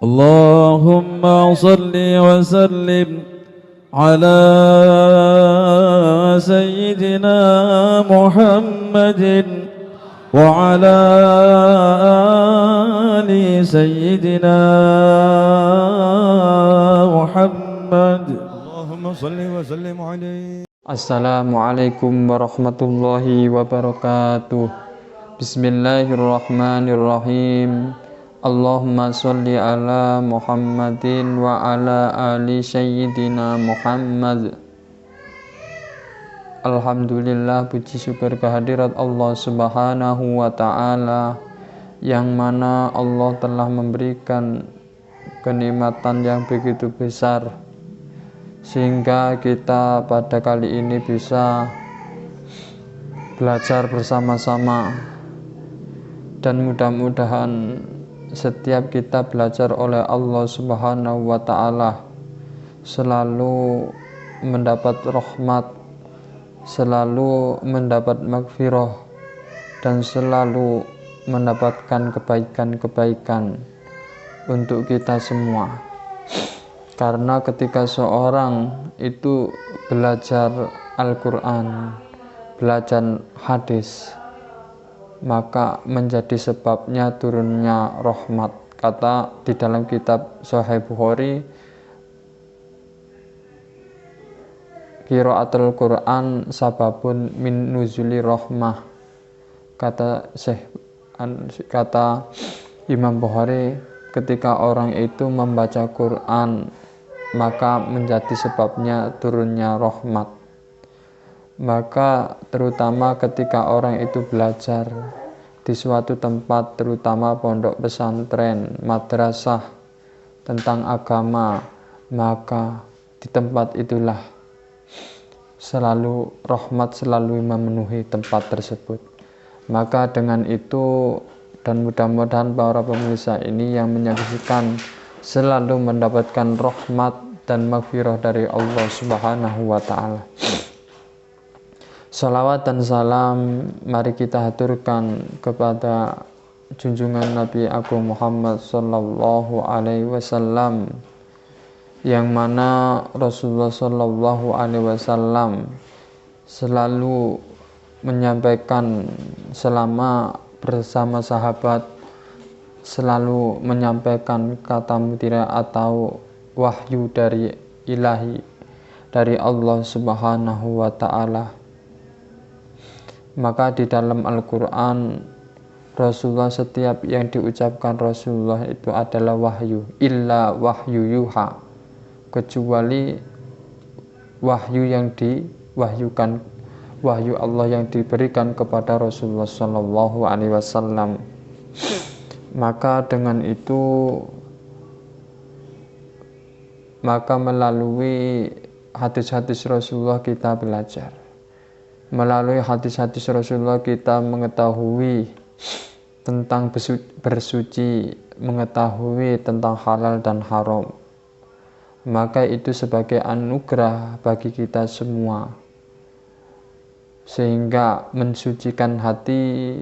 اللهم صل وسلم على سيدنا محمد وعلى آل سيدنا محمد. اللهم صل وسلم عليه. Assalamualaikum warahmatullahi wabarakatuh. Bismillahirrahmanirrahim. Allahumma sholli ala Muhammadin wa ala ali sayyidina Muhammad. Alhamdulillah, puji syukur kehadirat Allah Subhanahu wa ta'ala, yang mana Allah telah memberikan kenikmatan yang begitu besar sehingga kita pada kali ini bisa belajar bersama-sama, dan mudah-mudahan setiap kita belajar oleh Allah Subhanahu wa ta'ala selalu mendapat rahmat, selalu mendapat maghfirah, dan selalu mendapatkan kebaikan-kebaikan untuk kita semua. Karena ketika seorang itu belajar Al-Quran, belajar hadis, maka menjadi sebabnya turunnya rahmat. Kata di dalam kitab Sahih Bukhari, qiraatul Quran sababun min nuzuli rahmah. Kata Imam Bukhari, ketika orang itu membaca Quran, maka menjadi sebabnya turunnya rahmat. Maka terutama ketika orang itu belajar di suatu tempat, terutama pondok pesantren, madrasah, tentang agama, maka di tempat itulah selalu rahmat selalu memenuhi tempat tersebut. Maka dengan itu, dan mudah-mudahan para pemirsa ini yang menyaksikan selalu mendapatkan rahmat dan maghfirah dari Allah Subhanahu wa ta'ala. Salawat dan salam mari kita haturkan kepada junjungan Nabi Agung Muhammad sallallahu alaihi wasallam, yang mana Rasulullah sallallahu alaihi wasallam selalu menyampaikan selama bersama sahabat, selalu menyampaikan kata mutiara atau wahyu dari ilahi, dari Allah Subhanahu wa ta'ala. Maka di dalam Al-Quran, Rasulullah, setiap yang diucapkan Rasulullah itu adalah wahyu, illa wahyu yuha, kecuali wahyu yang diwahyukan, wahyu Allah yang diberikan kepada Rasulullah sallallahu alaihi wasallam. Maka dengan itu, maka melalui hadis-hadis Rasulullah kita belajar. Melalui hadis-hadis Rasulullah kita mengetahui tentang bersuci, mengetahui tentang halal dan haram. Maka itu sebagai anugerah bagi kita semua, sehingga mensucikan hati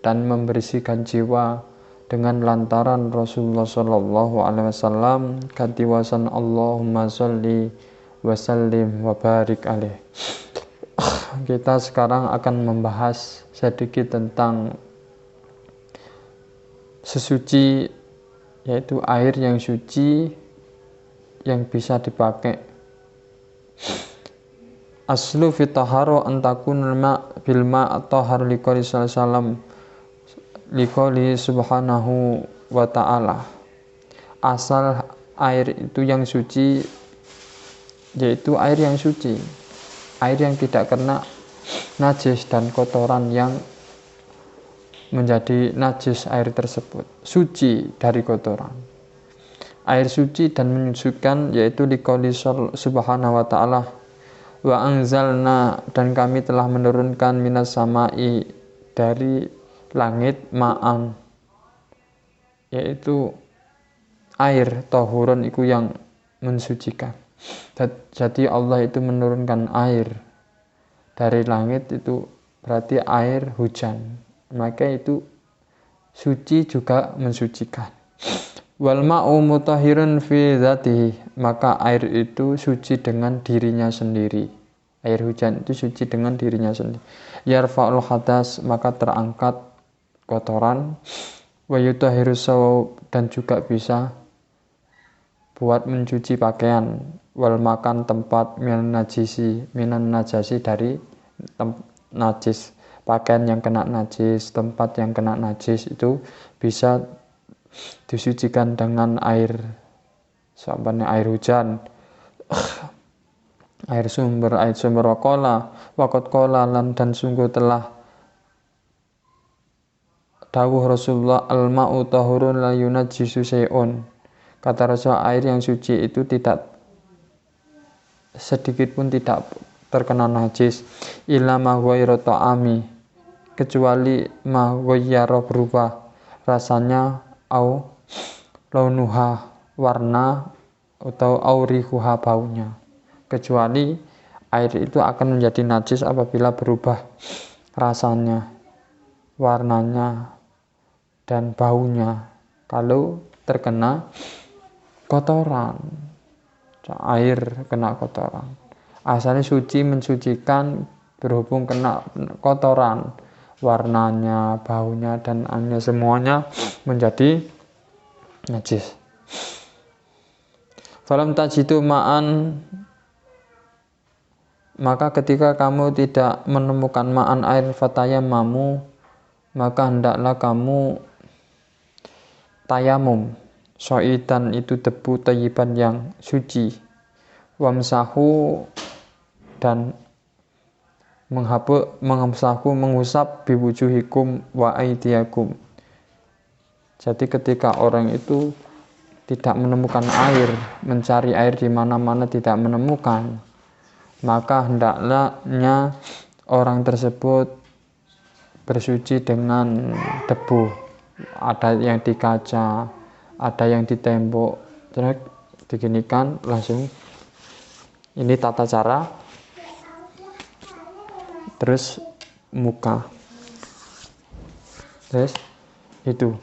dan membersihkan jiwa dengan lantaran Rasulullah sallallahu alaihi wasallam katiwasan Allahumma sholli wa sallim wa barik alaih. Kita sekarang akan membahas sedikit tentang sesuci, yaitu air yang suci yang bisa dipakai. Aslu fi tahara an takun bil ma at-tahar liqali sallam liqali subhanahu wa ta'ala. Asal air itu yang suci yaitu air yang suci, air yang tidak kena najis dan kotoran yang menjadi najis air tersebut, suci dari kotoran. Air suci dan menyucikan yaitu liqauli subhanahu wa ta'ala, wa anzalna, dan kami telah menurunkan minas samai, dari langit, ma'an, yaitu air tahurun iku yang mensucikan. Jadi Allah itu menurunkan air dari langit, itu berarti air hujan, maka itu suci juga mensucikan. Wal ma'u mutahhirun fi dzatihi, maka air itu suci dengan dirinya sendiri. Air hujan itu suci dengan dirinya sendiri. Yarfa'ul hadas, maka terangkat kotoran. Wa yutahhiru sawab, dan juga bisa buat mencuci pakaian. Wal makan, tempat, minan najasi, dari najis. Pakaian yang kena najis, tempat yang kena najis itu bisa disucikan dengan air, sampai air hujan, air sumber wakot kola lan, dan sungguh telah dawuh Rasulullah, al-ma'u tahurun la yunajjisu syai'un. Kata Rasul, air yang suci itu tidak sedikit pun tidak terkena najis. Illa ma ghayra ta'ami, kecuali ma ghayyara, berubah rasanya, au launuha, warna, atau aurihuha, baunya. Kecuali air itu akan menjadi najis apabila berubah rasanya, warnanya, dan baunya kalau terkena kotoran. Air kena kotoran, asalnya suci, mensucikan, berhubung kena kotoran, warnanya, baunya, dan semuanya menjadi najis. Falam tajidu ma'an, maka ketika kamu tidak menemukan ma'an, air, fatayamamu, maka hendaklah kamu tayamum, so'idan, itu debu, tayyiban, yang suci, wamsahu, dan mengusap, biwujuhikum wa aidiakum. Jadi ketika orang itu tidak menemukan air, mencari air di mana-mana tidak menemukan, maka hendaknya orang tersebut bersuci dengan debu. Ada yang di kaca, ada yang di tembok, terus diginikan langsung. Ini tata cara. Terus muka, terus itu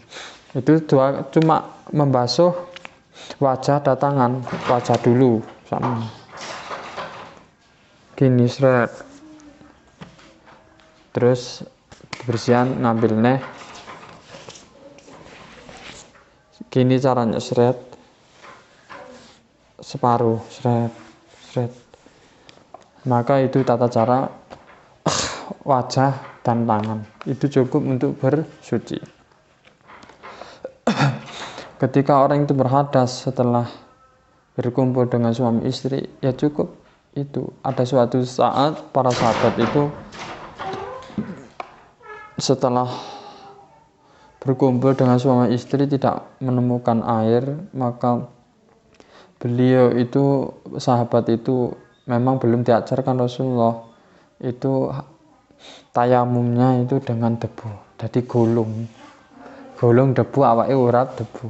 cuma membasuh wajah dan tangan. Wajah dulu sama gini, seret, terus kebersihan, ngambil gini caranya, seret, separuh, seret. Maka itu tata cara wajah dan tangan, itu cukup untuk bersuci. Ketika orang itu berhadas setelah berkumpul dengan suami istri, ya cukup itu. Ada suatu saat para sahabat itu setelah berkumpul dengan suami istri tidak menemukan air, maka beliau itu, sahabat itu, memang belum diajarkan Rasulullah itu tayamumnya itu dengan debu. Jadi golong debu, awake ora debu.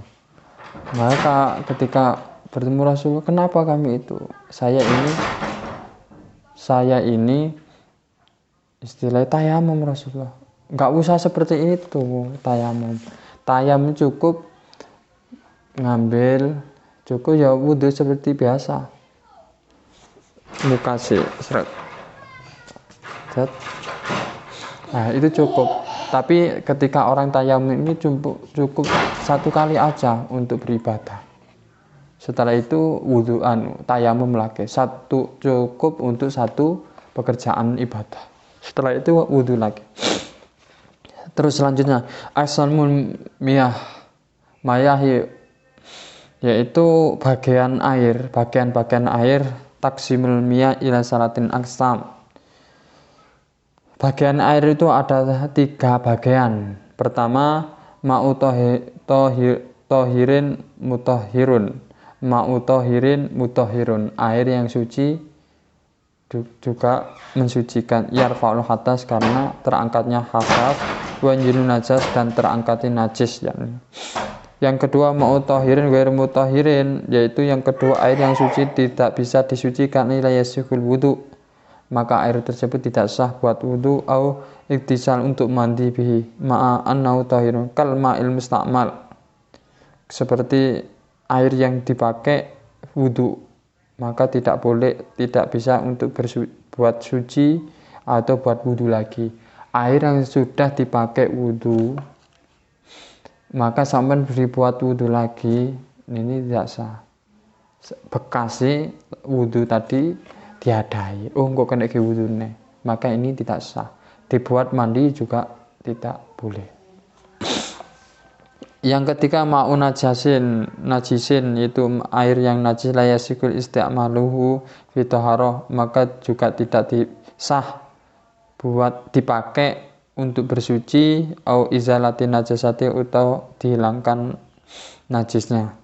Maka ketika bertemu Rasulullah, kenapa kami itu? Saya ini istilah tayamum Rasulullah. Enggak usah seperti itu tayamum. Tayamum cukup ngambil, cukup ya wudu seperti biasa. Muka seret. Nah, itu cukup. Tapi ketika orang tayamum ini cukup satu kali aja untuk beribadah. Setelah itu wudu'an, tayamum lagi. Cukup untuk satu pekerjaan ibadah. Setelah itu wudu lagi. Terus selanjutnya asalul miyah, yaitu bagian air, taksimul miyah ila salatin aqsam. Bagian air itu ada 3 bagian. Pertama, ma'u tohirin mutahhirun. Ma'u tohirin mutahhirun, air yang suci juga mensucikan. Yarfa'ul hadas, karena terangkatnya hadas, wanjilun najas, dan terangkatnya najis. Yang kedua, ma'u tohirin ghairu mutahhirin, yaitu yang kedua air yang suci tidak bisa disucikan, ila yasihul wudu, maka air tersebut tidak sah buat wudu, au iktisal, untuk mandi bihi, ma'a annau tahirun kal ma'il musta'mal, seperti air yang dipakai wudhu, maka tidak bisa untuk buat suci atau buat wudhu lagi. Air yang sudah dipakai wudhu, maka sampai dibuat wudhu lagi, ini tidak sah. Bekasi wudhu tadi diadai, kok kena ke wudhunya, maka ini tidak sah. Dibuat mandi juga tidak boleh. Yang ketiga ma'un najisin itu air yang najis la yasikul isti'maluhu fi taharah, maka juga tidak sah buat dipakai untuk bersuci au izalati najasati atau dihilangkan najisnya.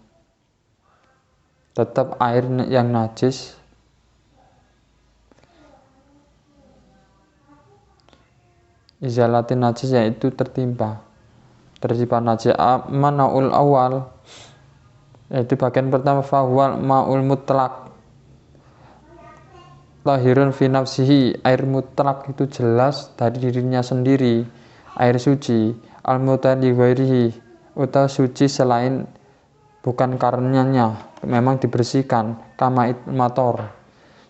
Tetap air yang najis izalati najis yaitu tertimpa najis. Manaul awal yaitu bagian pertama fahwal ma'ul mutlak tahirun fi nafsihi, air mutlak itu jelas dari dirinya sendiri, air suci. Al mutali ghairihi atau suci selain bukan karenanya, memang dibersihkan. Kama mator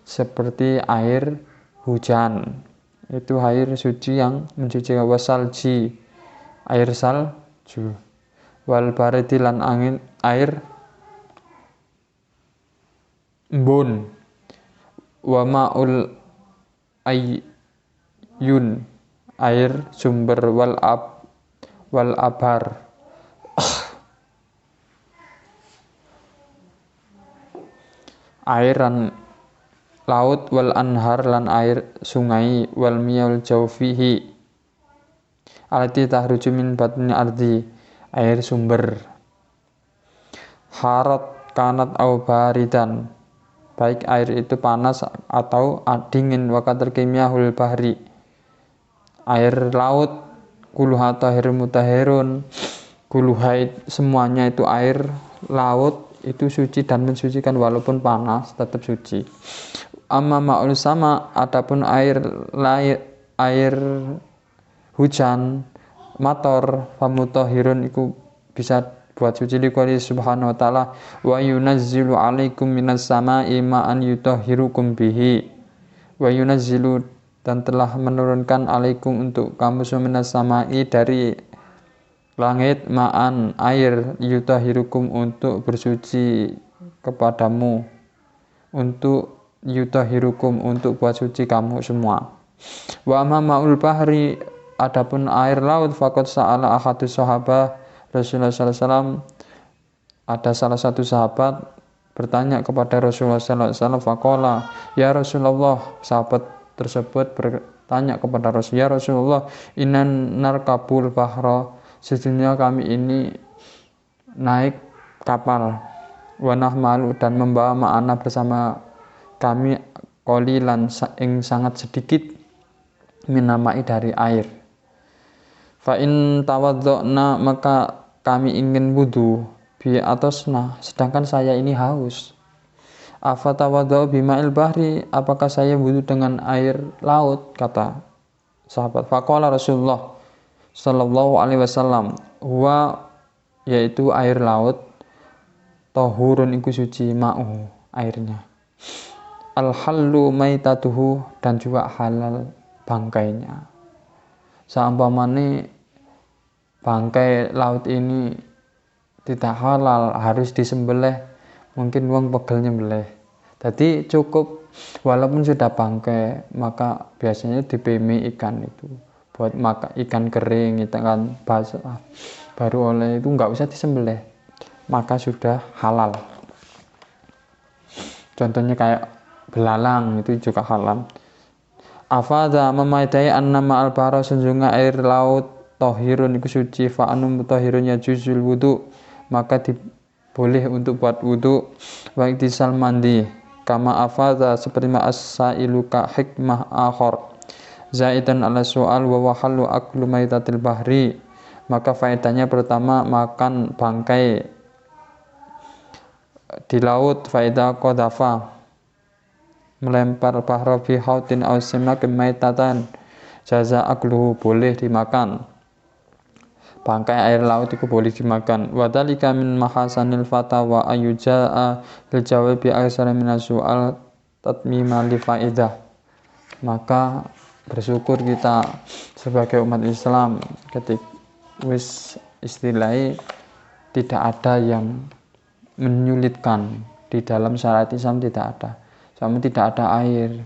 seperti air hujan, itu air suci yang mencuci. Wasalji air salju, wal baridi lan angin air embun. Wa ma'ul ayyun air sumber. Wal abar airan laut. Wal anhar lan air sungai. Wal miyul jaufihi alati tahruju min batni ardi air sumber. Harat kanat au baridan, baik air itu panas atau dingin. Wakatar kimiyahul bahri air laut. Kuluha tahir mutahirun, kuluha semuanya itu air laut itu suci dan mensucikan, walaupun panas tetap suci. Amma ma'ul sama, adapun air hujan mator famutahirun itu bisa buat suci. Liqouli subhanahu wa ta'ala wa yunazzilu alaikum minas sama'i ma'an yutahhirukum bihi. Wa yunazzilu dan telah menurunkan alaikum untuk kamu minas sama'i dari langit ma'an air yutahhirukum untuk bersuci kepadamu, untuk yutahhirukum untuk buat suci kamu semua. Wa amma ma'ul bahri, adapun air laut, faqad sa'ala ahadus sahabah Rasulullah sallallahu alaihi wasallam, ada salah satu sahabat bertanya kepada Rasulullah sallallahu alaihi wasallam. Faqala ya Rasulullah, sahabat tersebut bertanya kepada Rasulullah, ya Rasulullah, innan narkabul bahra, sesungguhnya kami ini naik kapal, wa nahmalu dan membawa ma'ana bersama kami qalilan ing sangat sedikit minamai dari air. Fa in tawaddo'na, maka kami ingin wudu bi atasna, sedangkan saya ini haus. Afatawaddo bima'il bahri, apakah saya wudu dengan air laut, kata sahabat. Faqala Rasulullah sallallahu alaihi wasallam, huwa yaitu air laut, tahurun iku suci, ma'u airnya, al-hallu maitatuhu dan juga halal bangkainya. Seumpamane bangkai laut ini tidak halal, harus disembelih, mungkin wong pegel nyembelih. Jadi cukup walaupun sudah bangkai, maka biasanya dipemi ikan itu buat makan ikan kering, ikan basah baru oleh itu nggak usah disembelih, maka sudah halal. Contohnya kayak belalang itu juga halal. Afadha memaidai annama al-bahra, sesungguhnya air laut tohirun iku suci, fa'anum tohirun ya juzul wudu, maka boleh untuk buat wudu, baik di mandi. Kama afadha seperti ma'as-sa'iluka hikmah akhor zaidan ala soal wa wahallu aklu maitatil bahri, maka faedahnya pertama makan bangkai di laut. Faedah qadhafa melempar bahra fi hautin aw simak maitatan jaza akluhu, boleh dimakan bangkai air laut itu boleh dimakan. Wa dzalika min mahasanil fatawa ayuja'a lil jawabi aksara min su'al tatmima li faidah. Maka bersyukur kita sebagai umat Islam ketika istilahnya tidak ada yang menyulitkan di dalam syariat Islam, tidak ada. Sama tidak ada air,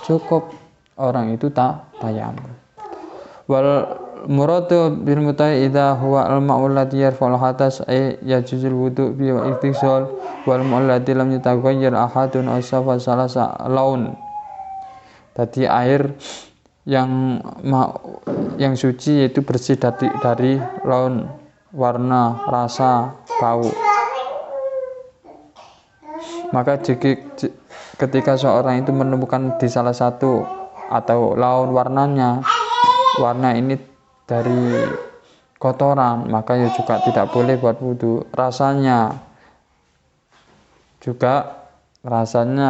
cukup orang itu tayamum. Wal muradu bil mutai idza huwa al ma'ul ladzi yarfa'ul hadas ay yajuzul wudu bi wa ittisal wal ma'ul ladzi lam yataghayyar ahadun aw safa salasa laun. Tadi air yang suci yaitu bersih dari laun, warna, rasa, bau. Maka ketika seorang itu menemukan di salah satu atau laun warna ini dari kotoran, maka ya juga tidak boleh buat wudu. Rasanya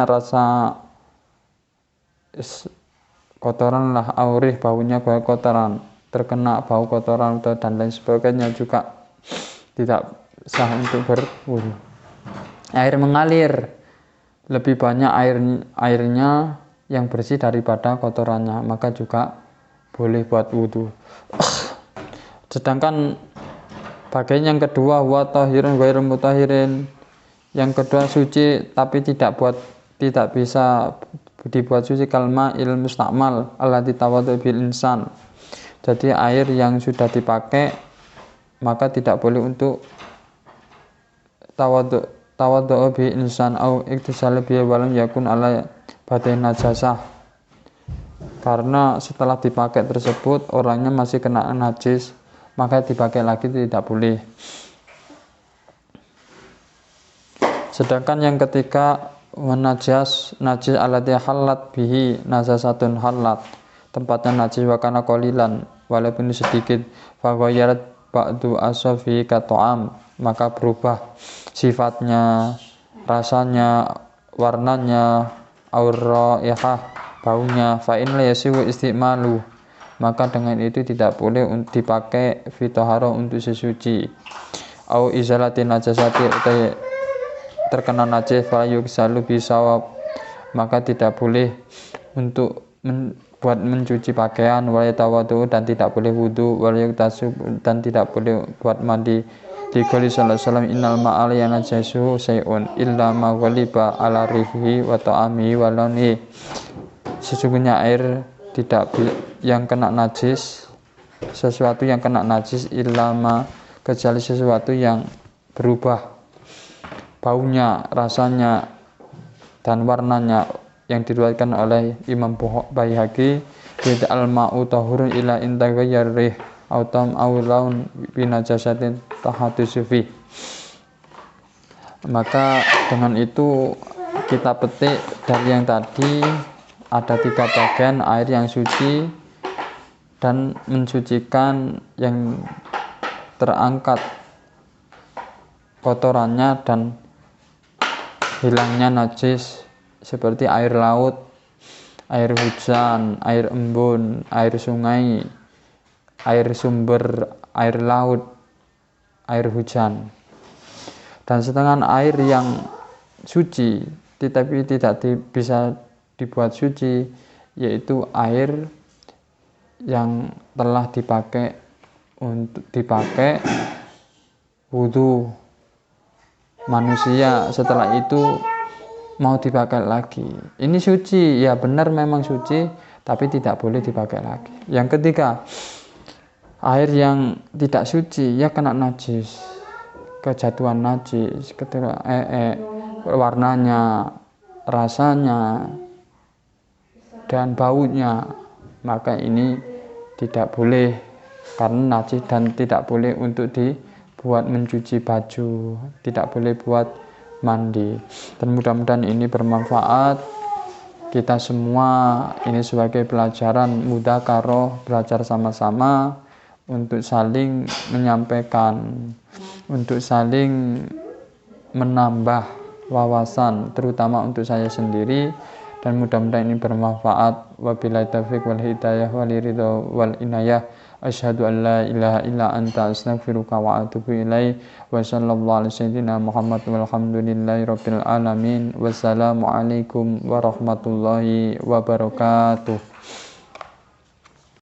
rasa kotoran lah, aurih, baunya bau kotoran, terkena bau kotoran dan lain sebagainya juga tidak sah untuk berwudu. Air mengalir, lebih banyak airnya yang bersih daripada kotorannya, maka juga boleh buat wudu. Sedangkan bagian yang kedua wa tahirun ghairu mutahirin, yang kedua suci tapi tidak bisa dibuat suci, kalma il mustakmal allati tawaddu bil insan. Jadi air yang sudah dipakai maka tidak boleh untuk tawaddu bi insan au iktisal bi walam yakun ala batin najasah, karena setelah dipakai tersebut orangnya masih kena najis, maka dipakai lagi tidak boleh. Sedangkan yang ketiga najis alati halat bihi najasatun halat, tempatnya najis wa kana qalilan, walaupun sedikit, fa ghayarat ba'du asafi ka ta'am, maka berubah sifatnya, rasanya, warnanya, auraiha, baunya, fa in la yasihu istimalu, maka dengan itu tidak boleh dipakai fitoharo untuk sesuci. Au izalati najasati, terkena najis, fa yuksalu bisawab, maka tidak boleh untuk buat mencuci pakaian, wal tawadu, dan tidak boleh wudu, wal yaktasub, dan tidak boleh buat mandi. Dikali sallallahu alaihi wasallam innal ma'al yanajasu sayun illa ma ghaliba ala rihi wa ta'ami wa launi. Sesungguhnya air tidak yang kena najis, sesuatu yang kena najis illa ma, kecuali sesuatu yang berubah baunya, rasanya, dan warnanya, yang diriwayatkan oleh Imam Baihaqi, bid al-ma'u tahurun ila intaghayyar rih autam aulaun binajasatin tahaddusu fi. Maka dengan itu kita petik dari yang tadi ada 3 bagian air yang suci dan mensucikan yang terangkat kotorannya dan hilangnya najis, seperti air laut, air hujan, air embun, air sungai, air sumber, air laut, air hujan. Dan setengah air yang suci tetapi tidak bisa dibuat suci, yaitu air yang telah dipakai wudu manusia, setelah itu mau dipakai lagi. Ini suci, ya benar memang suci, tapi tidak boleh dipakai lagi. Yang ketiga, air yang tidak suci, ya kena najis, kejatuhan najis, ketika warnanya, rasanya, dan baunya, maka ini tidak boleh karena najis dan tidak boleh untuk dibuat mencuci baju, tidak boleh buat mandi. Dan mudah-mudahan ini bermanfaat kita semua, ini sebagai pelajaran mudzakarah, belajar sama-sama untuk saling menyampaikan, untuk saling menambah wawasan, terutama untuk saya sendiri, dan mudah-mudahan ini bermanfaat. Wabillahi taufiq wal hidayah wal ridha wal inayah. Asyhadu an la ilaha illa anta astaghfiruka wa atubu ilaik. Wa sallallahu ala sayyidina Muhammad walhamdulillahi rabbil alamin. Wassalamualaikum warahmatullahi wabarakatuh.